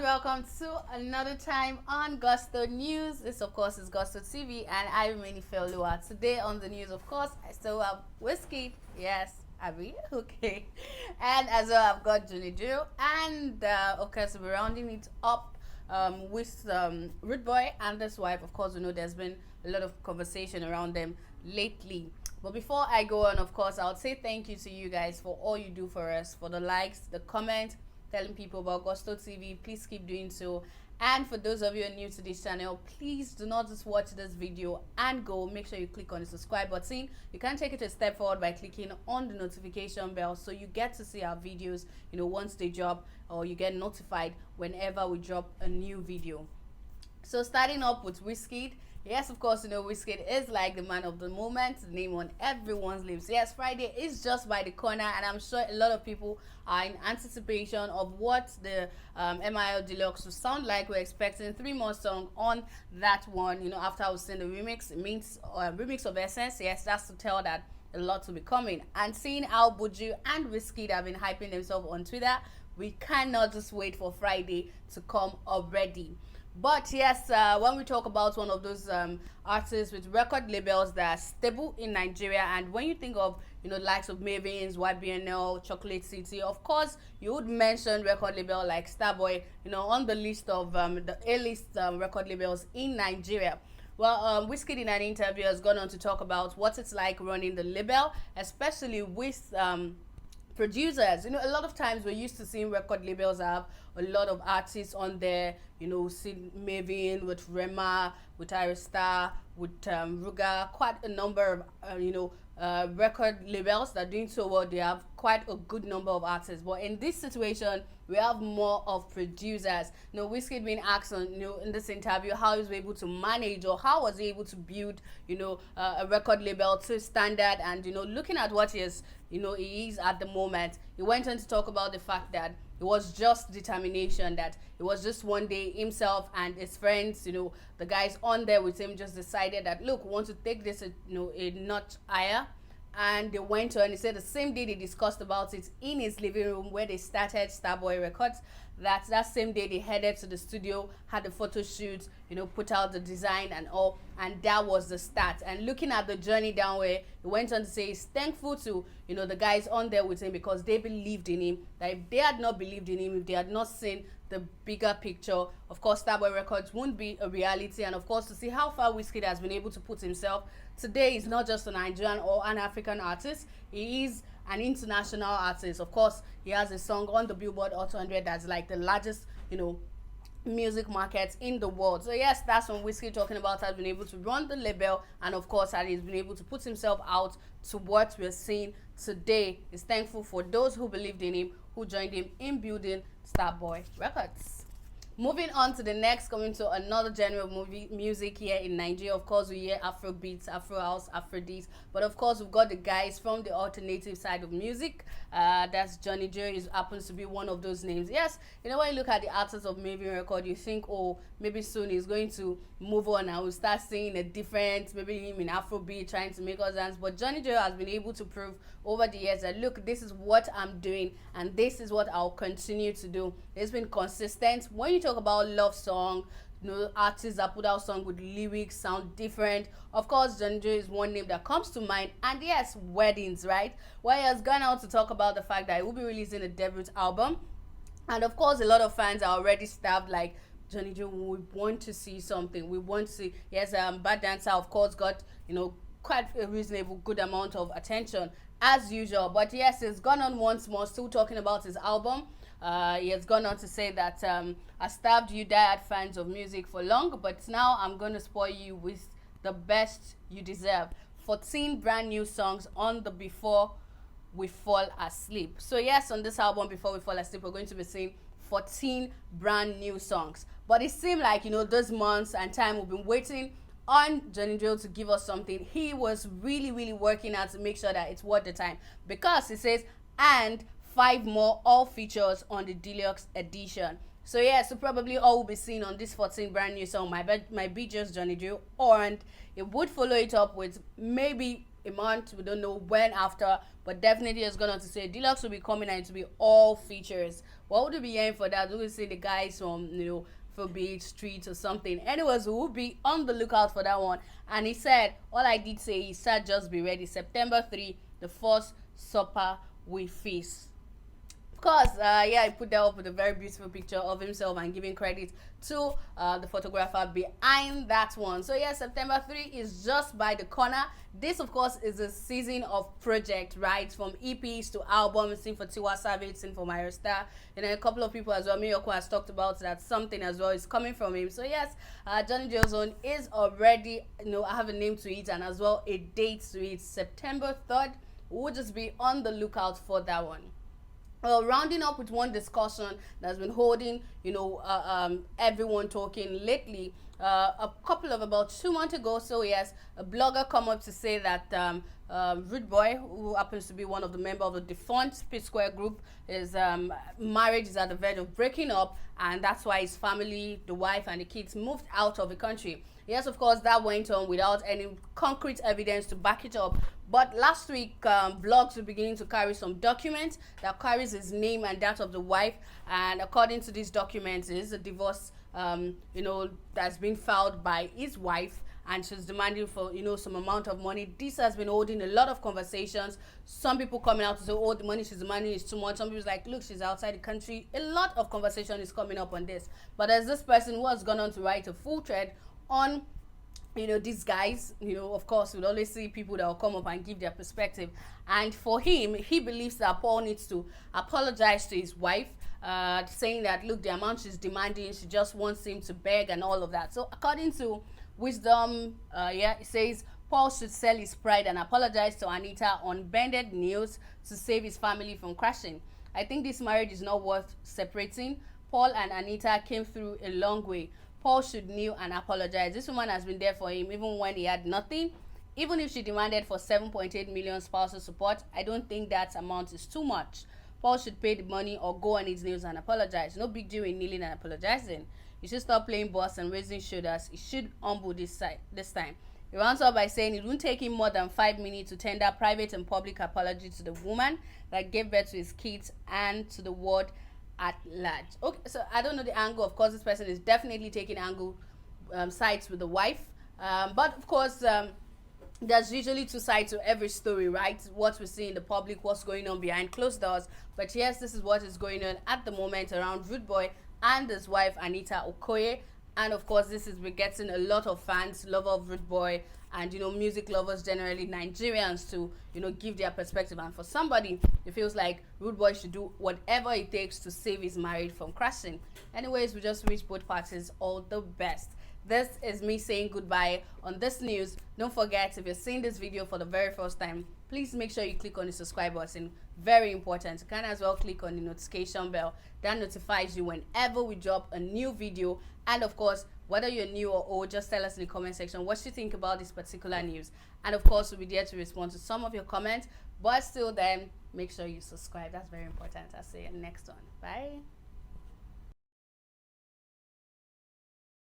and welcome to another time on Gusto News. This, of course, is Gusto TV, and I remain Ifeoluwa. Today on the news, of course, I still have Wizkid. Yes, Abby. Okay. And as well, I've got Drille, and okay, so we're rounding it up with Rude Boy and his wife. Of course, we know there's been a lot of conversation around them lately. But before I go on, of course, I would say thank you to you guys for all you do for us, for the likes, the comments, telling people about Gusto TV. Please keep doing so. And for those of you who are new to this channel, please do not just watch this video and go. Make sure you click on the subscribe button. You can take it a step forward by clicking on the notification bell, so you get to see our videos, once they drop, or you get notified whenever we drop a new video. So starting up with Wizkid. Yes, of course, Wizkid is like the man of the moment, the name on everyone's lips. Yes, Friday is just by the corner, and I'm sure a lot of people are in anticipation of what the MIL Deluxe will sound like. We're expecting 3 more songs on that one, after we've seen the remix. It means remix of Essence. Yes, that's to tell that a lot will be coming. And seeing how Buju and Wizkid have been hyping themselves on Twitter, we cannot just wait for Friday to come already. But yes, when we talk about one of those artists with record labels that are stable in Nigeria, and when you think of likes of Mavins, YBNL, Chocolate City, of course you would mention record label like Starboy, on the list of the A-list record labels in Nigeria. Well, Wizkid in an interview has gone on to talk about what it's like running the label, especially with producers. A lot of times we're used to seeing record labels have a lot of artists on there, see Mavin with Rema, with Arista, with Ruga, quite a number of record labels that are doing so well. They have quite a good number of artists, but in this situation we have more of producers. Wizkid being asked on in this interview how he was able to manage, or how was he able to build a record label to standard, and looking at what he is he is at the moment. He went on to talk about the fact that it was just determination, that it was just one day himself and his friends, the guys on there with him, just decided that, look, we want to take this a notch higher. And they went on. He said the same day they discussed about it in his living room where they started Starboy Records, that same day they headed to the studio, had the photo shoot, put out the design and all, and that was the start. And looking at the journey down where he went on to say he's thankful to the guys on there with him, because they believed in him. That if they had not believed in him, if they had not seen the bigger picture, of course Starboy Records won't be a reality. And of course, to see how far Wizkid has been able to put himself today, is not just a Nigerian or an African artist, he is an international artist. Of course, he has a song on the Billboard Hot 100 that's like the largest music markets in the world. So yes, that's when Wizkid talking about has been able to run the label, and of course that he's been able to put himself out to what we're seeing today. He's thankful for those who believed in him, who joined him in building Starboy Records. Moving on to the next, coming to another genre of music here in Nigeria. Of course, we hear Afro beats, Afro house, Afro D's, but of course we've got the guys from the alternative side of music. That's Johnny J. Happens to be one of those names. Yes, when you look at the artists of Mavin Record, you think, oh, maybe soon he's going to move on and we'll start seeing a different, maybe him in Afrobeat trying to make us dance. But Johnny J has been able to prove over the years that, look, this is what I'm doing and this is what I'll continue to do. It's been consistent. When you talk about love song, artists that put out song with lyrics sound different, of course Johnny J is one name that comes to mind. And yes, weddings, right? Well, he has gone out to talk about the fact that he will be releasing a debut album, and of course a lot of fans are already stabbed like, Johnny J, we want to see something. We want to see. Yes, Bad Dancer, of course, got quite a reasonable good amount of attention as usual. But yes, he's gone on once more, still talking about his album. He has gone on to say that I stabbed you diehard fans of music for long, but now I'm going to spoil you with the best you deserve. 14 brand new songs on the Before We Fall Asleep. So yes, on this album Before We Fall Asleep, we're going to be seeing 14 brand new songs. But it seemed like, those months and time we've been waiting on Johnny Drille to give us something. He was really, really working out to make sure that it's worth the time, because he says, and 5 more all features on the deluxe edition. So yeah, so probably all will be seen on this 14 brand new song might be just Johnny Drille, and it would follow it up with maybe a month, we don't know when after, but definitely it's gonna to say deluxe will be coming and it will be all features What would you be hearing for that? We will see the guys from, for Beach Street or something. Anyways, we will be on the lookout for that one. And he said, all I did say is, sir, just be ready. September 3, the first supper we feast. Of course, yeah, he put that up with a very beautiful picture of himself and giving credit to the photographer behind that one. So yeah, September 3 is just by the corner. This, of course, is a season of project, right? From EPs to albums, sing for Tiwa Savage, sing for Myra Star, and then a couple of people as well. Miyoko has talked about that something as well is coming from him. So yes, Johnny Jail's Own is already, I have a name to it and as well a date to it, September 3rd. We'll just be on the lookout for that one. Rounding up with one discussion that's been holding, everyone talking lately. A couple of about 2 months ago, so yes, a blogger come up to say that Rude Boy, who happens to be one of the members of the defunct P Square group, his marriage is at the verge of breaking up, and that's why his family, the wife and the kids, moved out of the country. Yes, of course, that went on without any concrete evidence to back it up. But last week, blogs were beginning to carry some documents that carries his name and that of the wife. And according to these documents, it is a divorce, that's been filed by his wife. And she's demanding for, some amount of money. This has been holding a lot of conversations. Some people coming out to say, oh, the money she's demanding is too much. Some people's like, look, she's outside the country. A lot of conversation is coming up on this. But there's this person who has gone on to write a full thread on these guys, of course, we'll always see people that will come up and give their perspective. And for him, he believes that Paul needs to apologize to his wife, saying that, look, the amount she's demanding, she just wants him to beg and all of that. So according to Wisdom, it says Paul should sell his pride and apologize to Anita on bended news to save his family from crashing. I think this marriage is not worth separating. Paul and Anita came through a long way. Paul should kneel and apologize. This woman has been there for him even when he had nothing. Even if she demanded for 7.8 million spousal support, I don't think that amount is too much. Paul should pay the money or go on his knees and apologize. No big deal in kneeling and apologizing. He should stop playing boss and raising shoulders. He should humble this time. He rounds up by saying it won't take him more than 5 minutes to tender private and public apology to the woman that gave birth to his kids and to the world at large. Okay, so I don't know the angle. Of course, this person is definitely taking sides with the wife. But of course, there's usually two sides to every story, right? What we see in the public, what's going on behind closed doors. But yes, this is what is going on at the moment around Rude Boy and his wife, Anita Okoye. And of course, we're getting a lot of fans, lover of Rude Boy, and music lovers generally, Nigerians, to give their perspective. And for somebody, it feels like Rude Boy should do whatever it takes to save his marriage from crashing. Anyways, we just wish both parties all the best. This is me saying goodbye on this news. Don't forget, if you're seeing this video for the very first time, please make sure you click on the subscribe button. Very important. You can as well click on the notification bell. That notifies you whenever we drop a new video. And of course, whether you're new or old, just tell us in the comment section what you think about this particular news. And of course, we'll be there to respond to some of your comments. But still then, make sure you subscribe. That's very important. I'll see you in the next one. Bye.